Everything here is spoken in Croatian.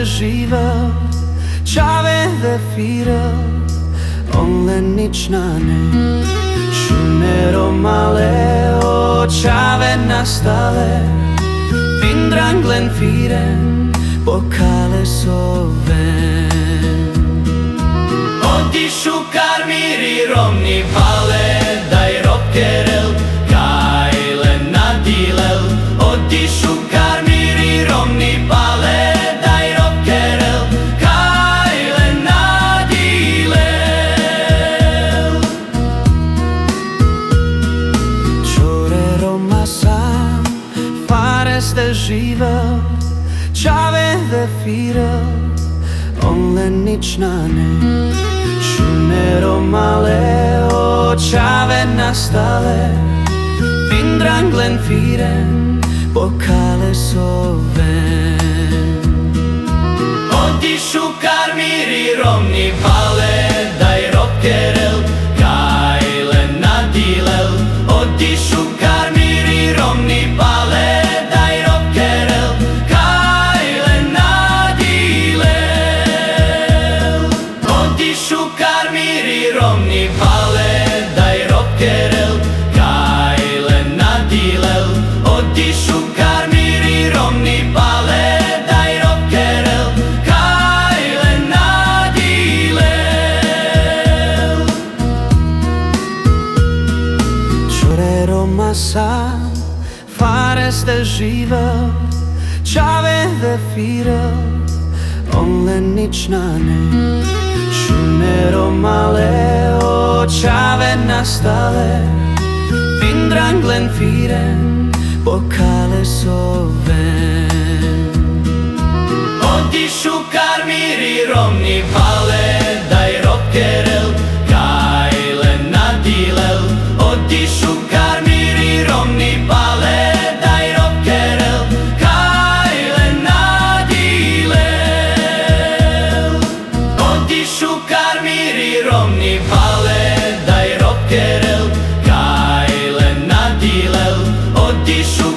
živa, čave dhe fira, onle ničnane, šunero male, o čave nastale, pindranglen firen, pokale soven. Odišu karmiri romni pale, daj ropkerel, kajle nadilel. Odišu karmiri romni pale, daj ropkerel, kajle nadilel. Čore Roma sam, fares de živa, čave dhe fira, onle ničnane, šunero male, o čave nastale, pindranglen firen, pokale soven. Odišu karmiri romni pale, daj ropkerel, kajle nadilel. Odišu karmiri romni pale, daj ropkerel, kajle nadilel. Odišu karmiri romni pale, daj ropkerel, kajle nadilel. Odišu karmiri romni pale, daj ropkerel, kajle nadilel. Čore Roma sam, fares de živa, čave dhe fira, onle ničnane, šunero male, o čave nastale, pindranglen firen, pokale soven. Odišu karmiri romni pale, daj ropkerel, kajle nadilel. Odišu karmiri romni pale, daj ropkerel, kajle nadilel. Odišu karmiri romni pale, daj ropkerel, kajle nadilel. Odišu